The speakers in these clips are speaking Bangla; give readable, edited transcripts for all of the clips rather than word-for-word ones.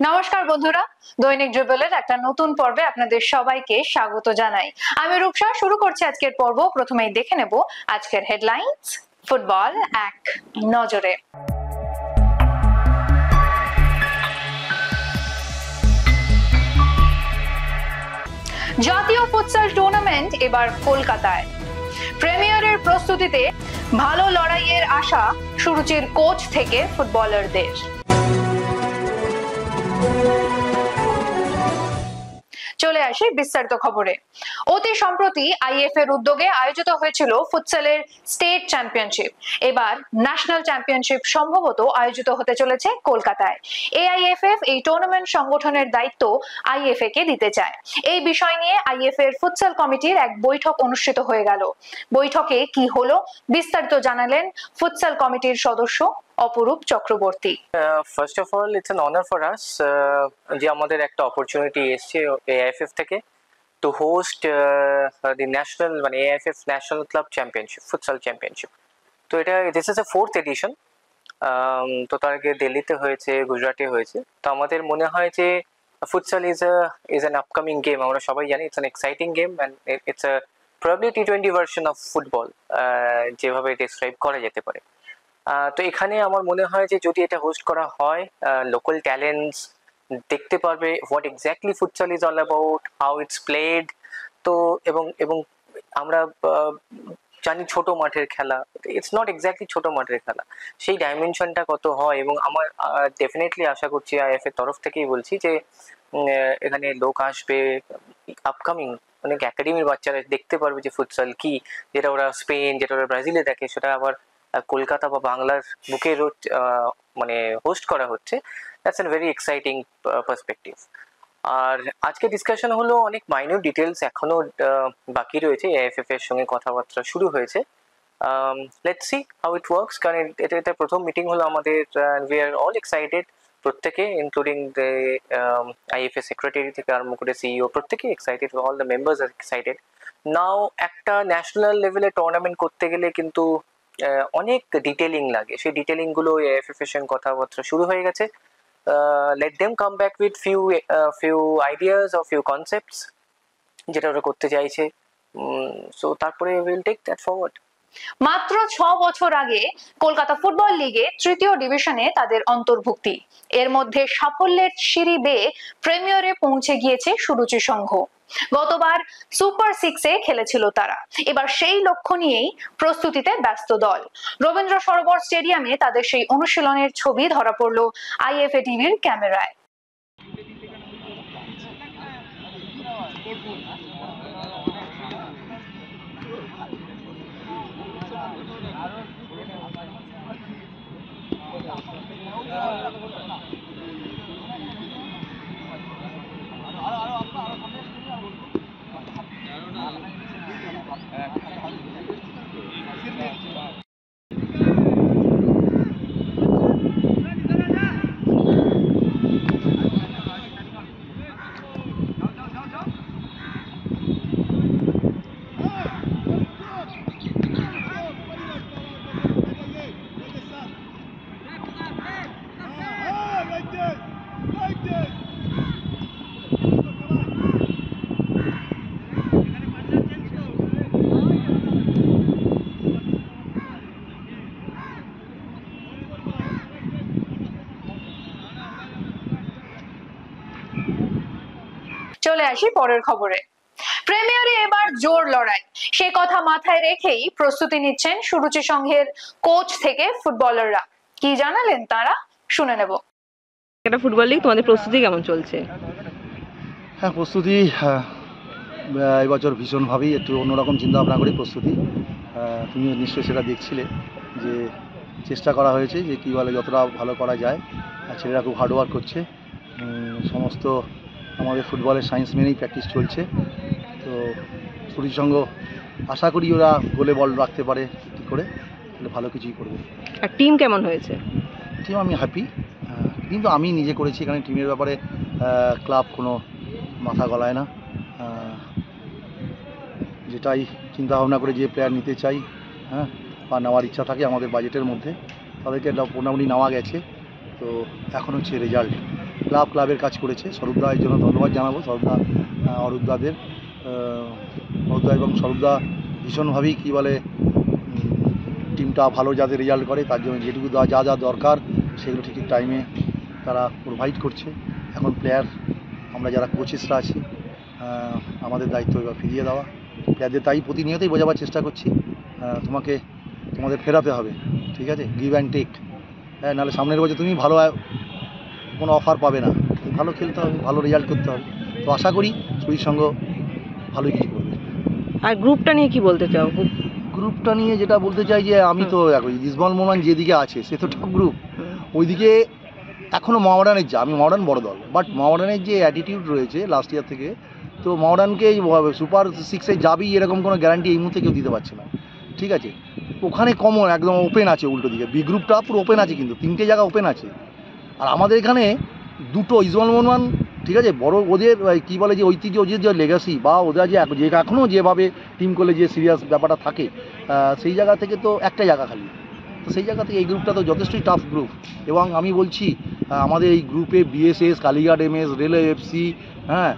নমস্কার বন্ধুরা, দৈনিক যুগলের একটা নতুন পর্বে আপনাদের সবাইকে স্বাগত জানাই। আমি রূপসা। শুরু করছি আজকের পর্ব। প্রথমেই দেখে নেব আজকের হেডলাইন্স। ফুটবল এক নজরে। জাতীয় ফুটসাল টুর্নামেন্ট এবার কলকাতায়। প্রিমিয়ারের প্রস্তুতিতে ভালো লড়াইয়ের আশা সুরুচির কোচ থেকে ফুটবলারদের। চলে আসি বিস্তারিত খবরে। অতি সম্প্রতি আইএফ এর উদ্যোগে আয়োজিত হয়েছিল ফুটসালের স্টেট চ্যাম্পিয়নশিপ। এবার ন্যাশনাল চ্যাম্পিয়নশিপ সম্ভবত আয়োজিত হতে চলেছে কলকাতায়। এআইএফএফ এই টুর্নামেন্ট সংগঠনের দায়িত্ব আইএফএ কে দিতে চায়। এই বিষয় নিয়ে আইএফ এর ফুটসাল কমিটির এক বৈঠক অনুষ্ঠিত হয়ে গেল। বৈঠকে কি হলো বিস্তারিত জানালেন ফুটসাল কমিটির সদস্য অপরূপ Chakraborty. First of all it's an honour for us যে আমাদের একটা অপরচুনিটি এসছে এআইএফএফ থেকে two host the national AIFF national club championship, futsal championship. তো এটা this is a 4th addition. তো তার আগে দিল্লিতে হয়েছে, গুজরাটে হয়েছে। তো আমাদের মনে হয় যে futsal is an upcoming game. আমরা সবাই জানি it's an exciting game and it's a probably T20 version of football, যেভাবে ডিসক্রাইব করা যেতে পারে। তো এখানে আমার মনে হয় যে যদি এটা হোস্ট করা হয়, লোকাল ট্যালেন্টস দেখতে পারবে what exactly futsal is all about, how it's played. তো এবং আমরা জানি ছোট মাঠের খেলা, ইটস নট এক্স্যাক্টলি ছোট মাঠের খেলা, সেই ডাইমেনশনটা কত হয়। এবং আমার ডেফিনেটলি আশা করছি, আইএফ এর তরফ থেকেই বলছি যে এখানে লোক আসবে, আপকামিং অনেক একাডেমির বাচ্চারা দেখতে পারবে যে ফুটসাল কি, যেটা ওরা স্পেন, যেটা ওরা ব্রাজিলে দেখে, সেটা আবার কলকাতা বা বাংলার বুকে হোস্ট করা হচ্ছে। That's an very exciting perspective. আর আজকে ডিসকাশন হলো, অনেক মাইনিউট ডিটেলস এখনো বাকি রয়েছে। এআইএফএফ এর সঙ্গে কথাবার্তা শুরু হয়েছে। Let's see how it works. কারণ এটা প্রথম মিটিং হলো আমাদের। উই আর অল এক্সাইটেড, প্রত্যেকে, ইনক্লুডিং দ্য আইএফএ সেক্রেটারি থেকে আরম্ভ করে সিইও, প্রত্যেকে excited, all the members are excited. Now একটা ন্যাশনাল লেভেলে টুর্নামেন্ট করতে গেলে কিন্তু অনেক ডিটেলিং লাগে। সেই ডিটেলিং গুলো এআইএফএফ এর সঙ্গে কথাবার্তা শুরু হয়ে গেছে। let them come back with few ideas or few concepts যেটা ওরা করতে চাইছে। সো তারপরে উইল টেক দ্যাট ফরওয়ার্ড। মাত্র 6 বছর আগে কলকাতা ফুটবল লিগে তৃতীয় ডিভিশনে তাদের অন্তর্ভুক্তি। এর মধ্যে সাফল্যের সিঁড়ি বেয়ে প্রিমিয়ারে পৌঁছে গিয়েছে সুরুচি সংঘ। গতবার সুপার 6-এ খেলেছিল তারা। এবার সেই লক্ষ্য নিয়েই প্রস্তুতিতে ব্যস্ত দল। রবীন্দ্র সরোবর স্টেডিয়ামে তাদের সেই অনুশীলনের ছবি ধরা পড়ল আইএফএ টিভির ক্যামেরায়। চলে আসি পরের খবরে। প্রিমিয়ারে এবার জোর লড়াই, সে কথা মাথায় রেখেই প্রস্তুতি নিচ্ছেন সুরুচি সংঘের কোচ থেকে ফুটবলাররা। কি জানালেন তারা, শুনে নেব। এটা ফুটবল লিগ, তোমাদের প্রস্তুতি কেমন চলছে? হ্যাঁ, প্রস্তুতি এবছর ভীষণভাবেই একটু অন্যরকম চিন্তা ভাবনা করে প্রস্তুতি। তুমি নিশ্চয়ই সেটা দেখছিলে যে চেষ্টা করা হয়েছে যে কী বলে যতটা ভালো করা যায়। ছেলেরা খুব হার্ডওয়ার্ক করছে। সমস্ত আমাদের ফুটবলের সায়েন্স মেনেই প্র্যাকটিস চলছে। তো সুরুচি সংঘ আশা করি ওরা গোলে বল রাখতে পারে ঠিক করে, তাহলে ভালো কিছুই করবে। আর টিম কেমন হয়েছে? টিম আমি হ্যাপি, কিন্তু আমি নিজে করেছি। এখানে টিমের ব্যাপারে ক্লাব কোনো মাথা গলায় না। যেটাই চিন্তা ভাবনা করে যে প্লেয়ার নিতে চাই, বা নেওয়ার ইচ্ছা থাকে আমাদের বাজেটের মধ্যে, তাদেরকে মোটামুটি নেওয়া গেছে। তো এখন হচ্ছে রেজাল্ট, ক্লাবের কাজ করেছে। স্বরূপদা এর জন্য ধন্যবাদ জানাবো, স্বরূপদা অরূপদাদের। অরূপদা এবং স্বরূপদা ভীষণভাবেই কী বলে টিমটা ভালো যাতে রেজাল্ট করে তার জন্য যেটুকু যা যা দরকার সেগুলো ঠিক টাইমে তারা প্রোভাইড করছে। এখন প্লেয়ার আমরা যারা কোচেসরা আছি আমাদের দায়িত্ব এবার ফিরিয়ে দেওয়া। প্লেয়ারদের তাই প্রতিনিয়তই বোঝাবার চেষ্টা করছি তোমাদের ফেরাতে হবে, ঠিক আছে, গিভ অ্যান্ড টেক। হ্যাঁ, নাহলে সামনের বছর তুমি ভালো কোনো অফার পাবে না, ভালো খেলতে হবে, ভালো রেজাল্ট করতে হবে। তো আশা করি সুইর সঙ্গ ভালোই কিছু করবে। আর গ্রুপটা নিয়ে কি বলতে চাও? গ্রুপটা নিয়ে যেটা বলতে চাই যে আমি তো দেখো ইস্টবেঙ্গল মোহনবাগান যেদিকে আছে সে তো টপ গ্রুপ, ওইদিকে এখনও মোহামেডানের আমি মোহামেডান বড় দল, বাট মোহামেডানের যে অ্যাটিটিউড রয়েছে লাস্ট ইয়ার থেকে, তো মোহামেডানকে সুপার 6-এ যাবেই এরকম কোনো গ্যারান্টি এই মুহূর্তে কেউ দিতে পারছে না, ঠিক আছে। ওখানে কমন একদম ওপেন আছে, উল্টো দিকে বি গ্রুপটা পুরো ওপেন আছে, কিন্তু 3টে জায়গা ওপেন আছে। আর আমাদের এখানে দুটো ইস্টবেঙ্গল মোহনবাগান, ঠিক আছে, বড় ওদের কী বলে যে ঐতিহ্য, ওদের যে লেগাসি বা ওদের যে এখনও যেভাবে টিম করলে যে সিরিয়াস ব্যাপারটা থাকে সেই জায়গা থেকে তো একটা জায়গা খালি, তো সেই জায়গা থেকে এই গ্রুপটা তো যথেষ্টই টাফ গ্রুপ। এবং আমি বলছি আমাদের এই গ্রুপে BSS, Kalighat MS, railway FC, হ্যাঁ,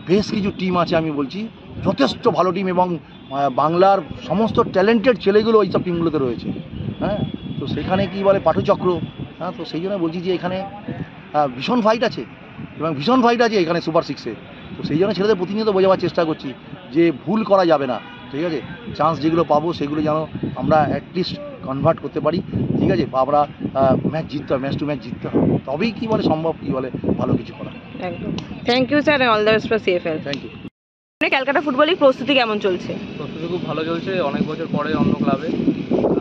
বেশ কিছু টিম আছে, আমি বলছি যথেষ্ট ভালো টিম, এবং বাংলার সমস্ত ট্যালেন্টেড ছেলেগুলো এইসব টিমগুলোতে রয়েছে। হ্যাঁ, তো সেখানে কী বলে পাঠচক্র, হ্যাঁ, তো সেই জন্য বলছি যে এখানে ভীষণ ফাইট আছে, এবং ভীষণ ফাইট আছে এখানে সুপার 6-এ। তো সেই জন্য ছেলেদের প্রতিনিয়ত বোঝাবার চেষ্টা করছি যে ভুল করা যাবে না, ঠিক আছে, চান্স যেগুলো পাবো সেগুলো যেন আমরা অ্যাটলিস্ট কনভার্ট করতে পারি, ঠিক আছে, বা আমরা ম্যাচ জিততে হবে, ম্যাচ টু ম্যাচ জিততে হবে, তবেই কী বলে সম্ভব কী বলে ভালো কিছু করা। একদম। Thank you sir, all the best for CFL. Thank you. Calcutta football league প্রস্তুতি কেমন চলছে? প্রস্তুতি খুব ভালো চলছে, অনেক বছর পরে অন্য ক্লাবে,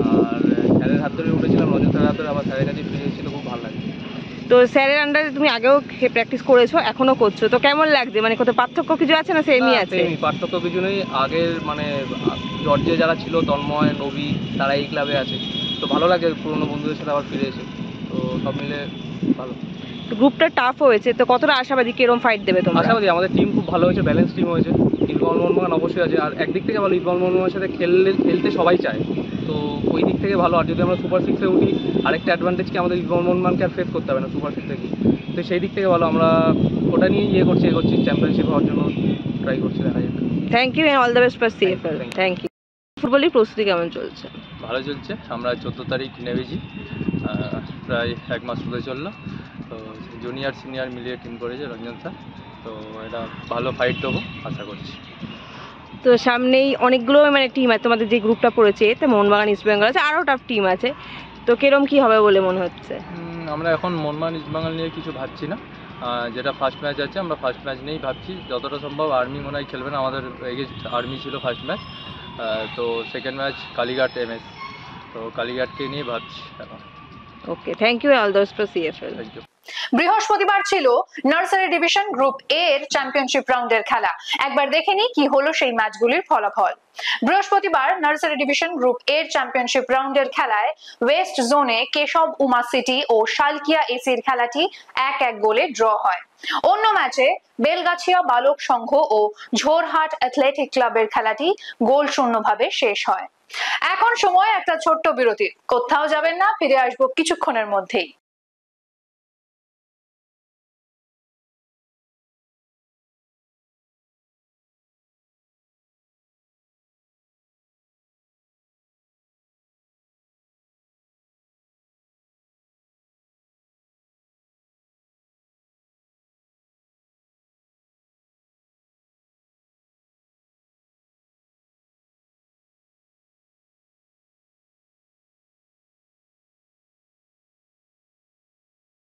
আর স্যারের হাত ধরে উঠেছিলাম, রঞ্জন স্যারের হাত ধরে আবার স্যারের কাছে ফিরে এসেছিল, খুব ভালো লাগে। তো স্যারের আন্ডারে তুমি আগেও প্র্যাকটিস করেছো, এখনো করছো, তো কেমন লাগছে? মানে কত পার্থক্য কিছু আছে না সেমই আছে? সেমই, পার্থক্য কিছু নেই। আগের মানে জর্জে যারা ছিল, তন্ময়, নবী, তারা এই ক্লাবে আছে, তো ভালো লাগে পুরোনো বন্ধুদের সাথে আবার ফিরে এসে, তো সব মিলে ভালো। গ্রুপটা টাফ হয়েছে, তো কতটা আশাবাদী, কিরকম ফাইট দেবে তোমরা? আশাবাদী, আমাদের টিম খুব ভালো হয়েছে, ব্যালেন্স টিম হয়েছে। ইস্টবেঙ্গল মোহনবাগান অবশ্যই আছে, আর একদিক থেকে ভালো ইস্টবেঙ্গল মোহনবাগানের সাথে খেলতে সবাই চায়, তো ওই দিক থেকে ভালো। আর যদি আমরা সুপার 6-এ উঠি, আরেকটা অ্যাডভান্টেজ কি, আমাদের ইস্টবেঙ্গল মোহনবাগানকে আর ফেস করতে হবে না সুপার 6-এ গিয়ে, তো সেই দিক থেকে ভালো। আমরা ওটা নিয়ে এগোচ্ছি, চ্যাম্পিয়নশিপ হওয়ার জন্য ট্রাই করছি, দেখা যাক। Thank you, all the best for CFL. Thank you. Football league প্রস্তুতি কেমন চলছে? ভালো চলছে, আমরা 14 তারিখ নেমেছি, প্রায় 1 মাস হতে চললো, তো জুনিয়র সিনিয়র মিলিয়ে টিম করেছে রঞ্জন স্যার, তো এটা ভালো ফাইট দেবো আশা করছি। তো সামনেই অনেকগুলো মানে টিম আছে তোমাদের যে গ্রুপটা পড়েছে, এতে মোহনবাগান, ইস্টবেঙ্গল আছে, আরও টাফ টিম আছে, তো কিরম কি হবে বলে মনে হচ্ছে? আমরা এখন মোহনবাগান ইস্টবেঙ্গল নিয়ে কিছু ভাবছি না, যেটা ফার্স্ট ম্যাচ আছে আমরা ফার্স্ট ম্যাচ নিয়েই ভাবছি। যতটা সম্ভব আর্মি মনে হয় খেলবে না, আমাদের এগেইনস্ট আর্মি ছিল ফার্স্ট ম্যাচ, তো সেকেন্ড ম্যাচ কালীঘাট এমএস, তো কালীঘাটকে নিয়ে ভাবছি এখন। Okay, thank you, all the best for CFL. Thank you. বৃহস্পতিবার ছিল নার্সারি ডিভিশন গ্রুপ এ এর চ্যাম্পিয়নশিপ রাউন্ডের খেলা। একবার দেখে নি কি হলো সেই ম্যাচগুলির ফলাফল। বৃহস্পতিবার নার্সারি ডিভিশন গ্রুপ এ এর চ্যাম্পিয়নশিপ রাউন্ডের খেলায় ওয়েস্ট জোনে কেশব উমা সিটি ও শালকিয়া এসির খেলাটি 1-1 গোলে ড্র হয়। অন্য ম্যাচে বেলগাছিয়া বালক সংঘ ও ঝোরহাট অ্যাথলেটিক ক্লাবের খেলাটি গোল শূন্যভাবে শেষ হয়। এখন সময় একটা ছোট্ট বিরতির, কোথাও যাবেন না, ফিরে আসবো কিছুক্ষণের মধ্যেই।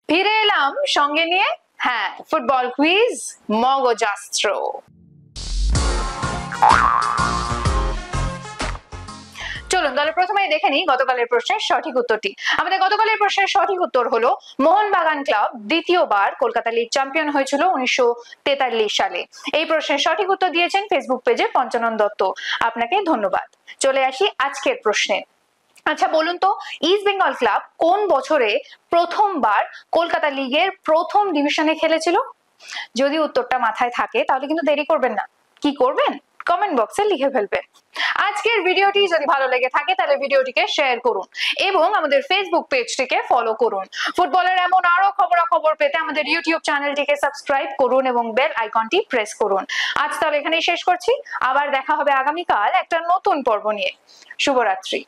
ফিরে এলাম সঙ্গে নিয়ে, হ্যাঁ, ফুটবল কুইজ মগজাস্ত্র। চলুন তাহলে প্রথমেই দেখে নিই গতকালের প্রশ্নের সঠিক উত্তরটি। আমাদের গতকালের প্রশ্নের সঠিক উত্তর হলো মোহনবাগান ক্লাব দ্বিতীয়বার কলকাতা লিগ চ্যাম্পিয়ন হয়েছিল 1943 সালে। এই প্রশ্নের সঠিক উত্তর দিয়েছেন ফেসবুক পেজে পঞ্চানন দত্ত, আপনাকে ধন্যবাদ। চলে আসি আজকের প্রশ্নে। আচ্ছা বলুন তো, ইস্ট বেঙ্গল ক্লাব কোন বছরে প্রথমবার কলকাতা লিগের প্রথম ডিভিশনে খেলেছিল? যদি উত্তরটা মাথায় থাকে তাহলে কিন্তু দেরি করবেন না। কি করবেন? কমেন্ট বক্সে লিখে ফেলবে। আজকের ভিডিওটি যদি ভালো লেগে থাকে তাহলে ভিডিওটিকে শেয়ার করুন এবং আমাদের ফেসবুক পেজটিকে ফলো করুন। ফুটবলের এমন আরো খবরাখবর পেতে আমাদের ইউটিউব চ্যানেলটিকে সাবস্ক্রাইব করুন এবং বেল আইকনটি প্রেস করুন। আজ তাহলে এখানেই শেষ করছি, আবার দেখা হবে আগামীকাল একটা নতুন পর্ব নিয়ে। শুভরাত্রি।